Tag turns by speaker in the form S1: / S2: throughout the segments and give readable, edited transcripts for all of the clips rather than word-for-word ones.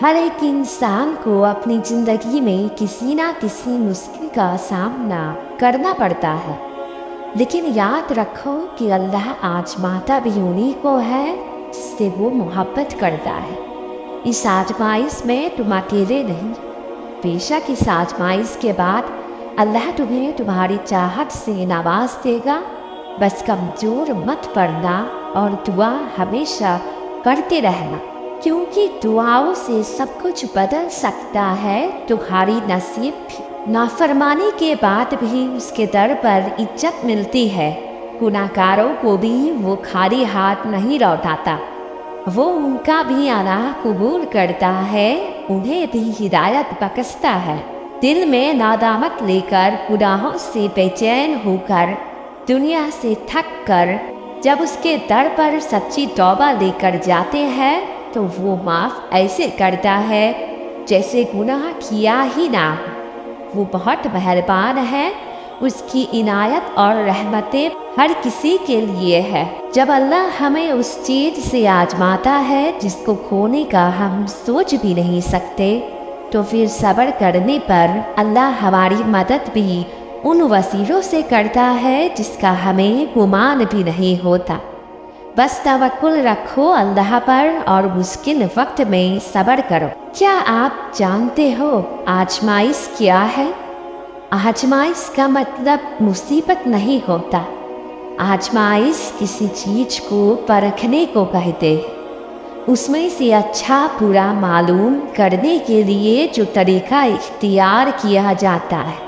S1: हर एक इंसान को अपनी जिंदगी में किसी ना किसी मुश्किल का सामना करना पड़ता है, लेकिन याद रखो कि अल्लाह आजमाता भी उन्हीं को है जिससे वो मोहब्बत करता है। इस आजमाइश में तुम अकेले नहीं। बेशक इस आजमाइश के बाद अल्लाह तुम्हें तुम्हारी चाहत से नवाज देगा। बस कमजोर मत पड़ना और दुआ हमेशा करते रहना, क्योंकि दुआओं से सब कुछ बदल सकता है। तुम्हारी नसीब भी। नाफरमानी के बाद भी उसके दर पर इज्जत मिलती है। गुनाहगारों को भी वो खाली हाथ नहीं लौटाता, वो उनका भी अनाह कबूल करता है, उन्हें भी हिदायत बख्शता है। दिल में नादामत लेकर, गुनाहों से बेचैन होकर, दुनिया से थक कर जब उसके दर पर सच्ची तौबा लेकर जाते हैं तो वो माफ़ ऐसे करता है जैसे गुनाह किया ही ना हो। वो बहुत मेहरबान है, उसकी इनायत और रहमतें हर किसी के लिए है। जब अल्लाह हमें उस चीज़ से आजमाता है जिसको खोने का हम सोच भी नहीं सकते, तो फिर सब्र करने पर अल्लाह हमारी मदद भी उन वसीलों से करता है जिसका हमें गुमान भी नहीं होता। बस तवक्कुल रखो अल्लाह पर और मुश्किल वक्त में सब्र करो। क्या आप जानते हो आजमाइश क्या है? आजमाइश का मतलब मुसीबत नहीं होता। आजमाइश किसी चीज को परखने को कहते हैं। उसमें से अच्छा बुरा मालूम करने के लिए जो तरीका इख्तियार किया जाता है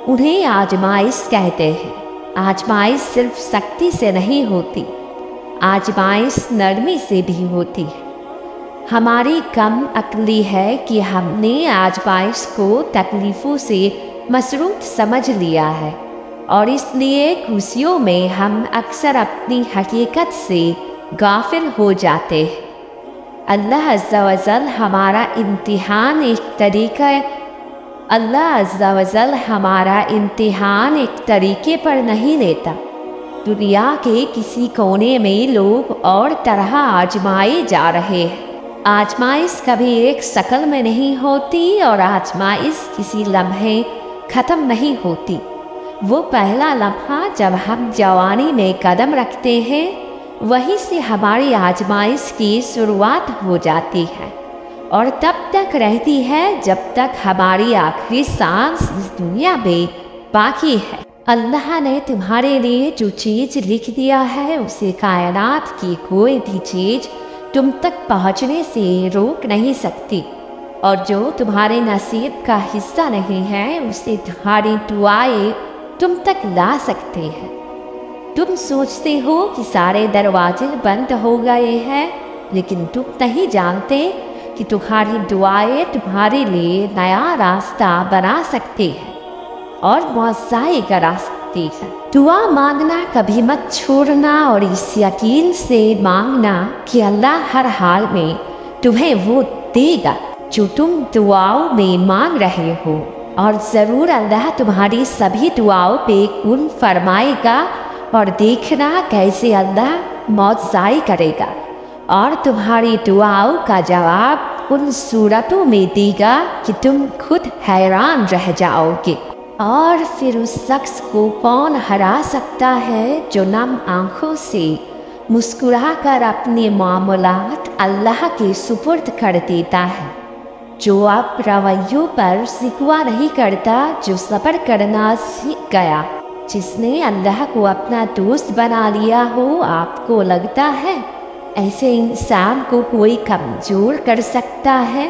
S1: उन्हें आजमाइश कहते हैं। आजमाइश सिर्फ सख्ती से नहीं होती, आजमाइश नरमी से भी होती है। हमारी कम अक्ली है कि हमने आजमाइश को तकलीफ़ों से मसरूफ़ समझ लिया है और इसलिए खुशियों में हम अक्सर अपनी हकीकत से गाफिल हो जाते हैं। अल्लाह अज़्ज़ा व जल हमारा इम्तिहान एक तरीके पर नहीं लेता। दुनिया के किसी कोने में लोग और तरह आजमाए जा रहे हैं। आजमाइश कभी एक शक्ल में नहीं होती और आजमाइश किसी लम्हे ख़त्म नहीं होती। वो पहला लम्हा जब हम जवानी में कदम रखते हैं, वहीं से हमारी आजमाइश की शुरुआत हो जाती है और तब तक रहती है जब तक हमारी आखिरी सांस इस दुनिया में बाकी है। अल्लाह ने तुम्हारे लिए जो चीज़ लिख दिया है उसे कायनात की कोई भी चीज़ तुम तक पहुँचने से रोक नहीं सकती, और जो तुम्हारे नसीब का हिस्सा नहीं है उसे तुम्हारी दुआएं तुम तक ला सकते हैं। तुम सोचते हो कि सारे दरवाजे बंद हो गए हैं, लेकिन तुम नहीं जानते कि तुम्हारी दुआएं तुम्हारे लिए नया रास्ता बना सकती है और मुआवज़े करा सकती है। दुआ मांगना कभी मत छोड़ना और इस यकीन से मांगना कि अल्लाह हर हाल में तुम्हें वो देगा जो तुम दुआओं में मांग रहे हो, और ज़रूर अल्लाह तुम्हारी सभी दुआओं पे कुन फरमाएगा। और देखना कैसे अल्लाह मौज़ाई करेगा और तुम्हारी दुआओं का जवाब उन सूरतों में देगा कि तुम खुद हैरान रह जाओगे। और फिर उस शख्स को कौन हरा सकता है जो नम आँखों से मुस्कुरा कर अपने मामलात अल्लाह के सुपुर्द कर देता है, जो अब रवैयों पर शिकवा नहीं करता, जो सब्र करना सीख गया, जिसने अल्लाह को अपना दोस्त बना लिया हो। आपको लगता है ऐसे इंसान को कोई कमज़ोर कर सकता है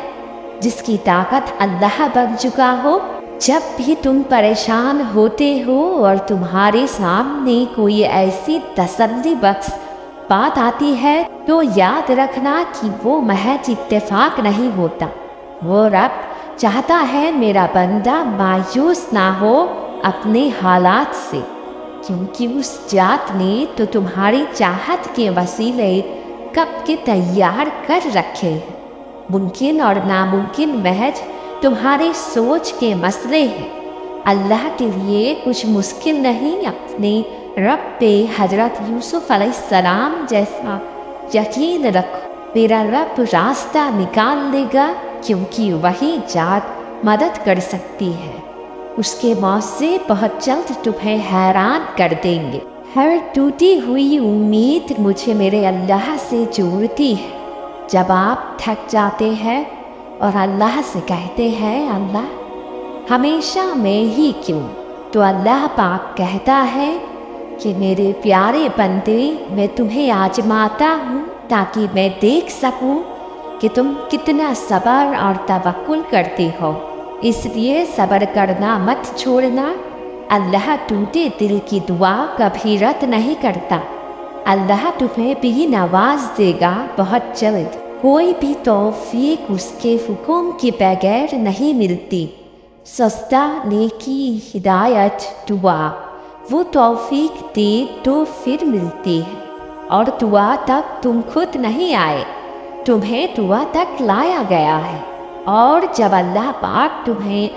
S1: जिसकी ताकत अल्लाह बन चुका हो? जब भी तुम परेशान होते हो और तुम्हारे सामने कोई ऐसी तसल्ली बख्श बात आती है, तो याद रखना कि वो महज इत्तेफाक नहीं होता। वो रब चाहता है मेरा बंदा मायूस ना हो अपने हालात से, क्योंकि उस जात ने तो तुम्हारी चाहत के वसीले कब के तैयार कर रखे हैं। मुमकिन और नामुमकिन महज तुम्हारे सोच के मसले हैं। अल्लाह के लिए कुछ मुश्किल नहीं। अपने रब पे हजरत यूसुफ अलैहिस्सलाम जैसा यकीन रखो। मेरा रब रास्ता निकाल लेगा, क्योंकि वही जात मदद कर सकती है। उसके मौजे बहुत जल्द तुम्हें हैरान कर देंगे। हर टूटी हुई उम्मीद मुझे मेरे अल्लाह से जोड़ती है। जब आप थक जाते हैं और अल्लाह से कहते हैं, अल्लाह हमेशा मैं ही क्यों, तो अल्लाह पाक कहता है कि मेरे प्यारे बंदे, मैं तुम्हें आजमाता हूँ ताकि मैं देख सकूँ कि तुम कितना सब्र और तवक्कुल करते हो। इसलिए सब्र करना मत छोड़ना। अल्लाह टूटे दिल की दुआ कभी रद्द नहीं करता। अल्लाह तुम्हें भी नवाज देगा बहुत जल्द। कोई भी तौफीक उसके हुक्म के बगैर नहीं मिलती। सस्ता नेकी हिदायत दुआ वो तौफीक दे तो फिर मिलती है, और दुआ तक तुम खुद नहीं आए, तुम्हें दुआ तक लाया गया है। और जब अल्लाह पाक तुम्हें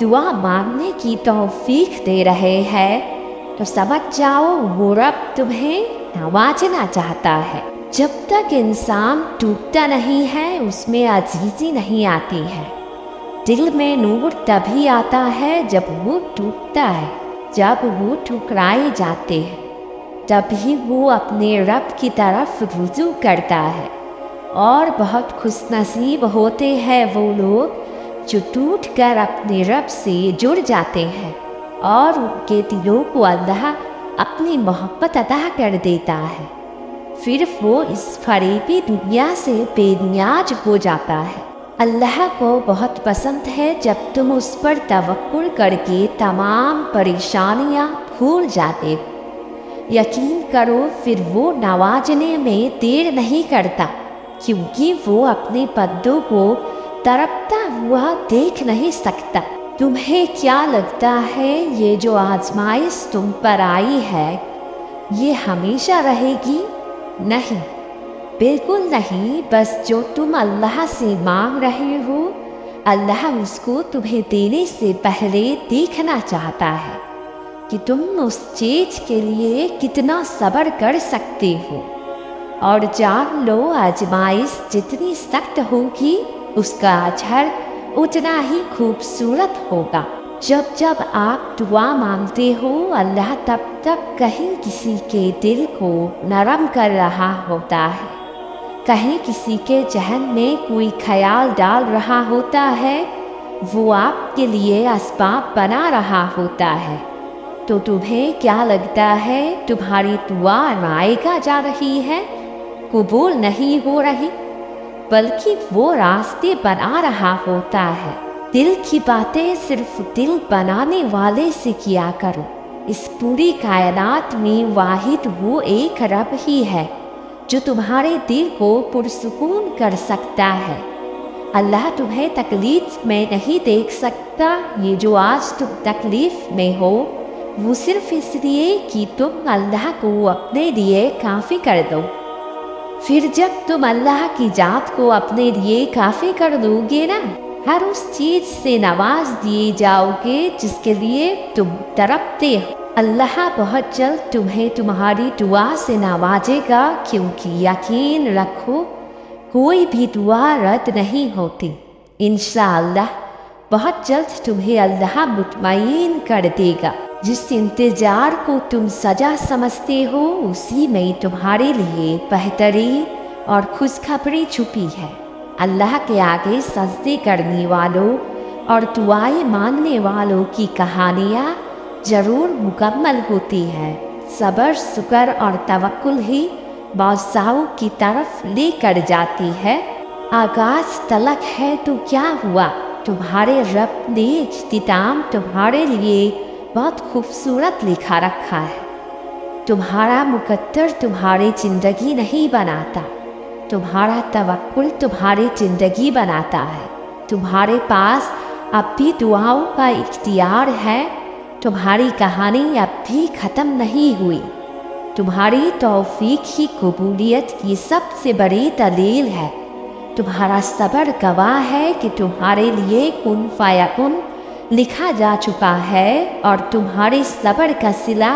S1: दुआ मांगने की तौफीक दे रहे हैं, तो समझ जाओ वो रब तुम्हें नवाजना चाहता है। जब तक इंसान टूटता नहीं है, उसमें अजीज़ी नहीं आती है। दिल में नूर तभी आता है जब वो टूटता है, जब वो ठुकराए जाते हैं, तभी वो अपने रब की तरफ रुजू करता है। और बहुत खुशनसीब होते हैं वो लोग जो टूट कर अपने रब से जुड़ जाते हैं और उनके दिलों को अल्लाह अपनी मोहब्बत अता कर देता है। फिर वो इस फरेबी दुनिया से बेनियाज हो जाता है। अल्लाह को बहुत पसंद है जब तुम उस पर तवक्कुल करके तमाम परेशानियां भूल जाते हो। यकीन करो फिर वो नवाजने में देर नहीं करता, क्योंकि वो अपने बंदों को तड़पता हुआ देख नहीं सकता। तुम्हें क्या लगता है ये जो आजमाइश तुम पर आई है, ये हमेशा रहेगी? नहीं, बिल्कुल नहीं। बस जो तुम अल्लाह से मांग रहे हो, अल्लाह उसको तुम्हें देने से पहले देखना चाहता है कि तुम उस चीज के लिए कितना सब्र कर सकते हो। और जान लो, आजमाइश जितनी सख्त होगी उसका अजर उतना ही खूबसूरत होगा। जब जब आप दुआ मांगते हो, अल्लाह तब तक कहीं किसी के दिल को नरम कर रहा होता है, कहीं किसी के जहन में कोई ख्याल डाल रहा होता है, वो आपके लिए असबाब बना रहा होता है। तो तुम्हें क्या लगता है तुम्हारी दुआ नायका जा रही है, कबूल नहीं हो रही, बल्कि वो रास्ते बना रहा होता है। दिल की बातें सिर्फ दिल बनाने वाले से किया करो। इस पूरी कायनात में वाहिद वो एक रब ही है जो तुम्हारे दिल को पुरसुकून कर सकता है। अल्लाह तुम्हें तकलीफ में नहीं देख सकता। ये जो आज तुम तकलीफ में हो, वो सिर्फ इसलिए कि तुम अल्लाह को अपने लिए काफ़ी कर दो। फिर जब तुम अल्लाह की जात को अपने लिए काफ़ी कर दोगे ना, हर उस चीज से नवाज दिए जाओगे जिसके लिए तुम तड़पते हो। अल्लाह बहुत जल्द तुम्हें तुम्हारी दुआ से नवाजेगा, क्योंकि यकीन रखो कोई भी दुआ रद्द नहीं होती। इंशाअल्लाह बहुत जल्द तुम्हें अल्लाह मुतमईन कर देगा। जिस इंतजार को तुम सजा समझते हो, उसी में तुम्हारे लिए बेहतरीन और खुशखबरी छुपी है। अल्लाह के आगे सजदे करने वालों और दुआएं मांगने वालों की कहानियाँ जरूर मुकम्मल होती है। सब्र, शुक्र और तवक्कुल ही बादशाहों की तरफ लेकर जाती है। आगाज तलक है तो क्या हुआ, तुम्हारे रब ने इख्तिताम तुम्हारे लिए बहुत खूबसूरत लिखा रखा है। तुम्हारा मुकद्दर तुम्हारी जिंदगी नहीं बनाता, तुम्हारा तवक्कुल तुम्हारी जिंदगी बनाता है। तुम्हारे पास अब भी दुआओं का इख्तियार है। तुम्हारी कहानी अब भी ख़त्म नहीं हुई। तुम्हारी तौफीक ही कबूलियत की सबसे बड़ी दलील है। तुम्हारा सब्र गवाह है कि तुम्हारे लिए कुन फायकुन लिखा जा चुका है, और तुम्हारे सब्र का सिला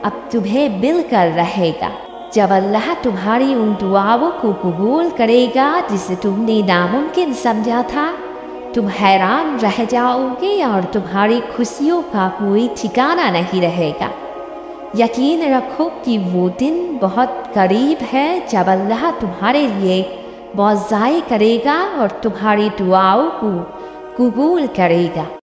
S1: अब तुम्हें मिलकर रहेगा। جب اللہ تمہاری ان دعاؤں کو قبول کرے گا جسے تم نے ناممکن سمجھا تھا، تم حیران رہ جاؤ گے اور تمہاری خوشیوں کا کوئی ٹھکانہ نہیں رہے گا۔ یقین رکھو کہ وہ دن بہت قریب ہے جب اللہ تمہارے لیے معاوضہ کرے گا اور تمہاری دعاؤں کو قبول کرے گا۔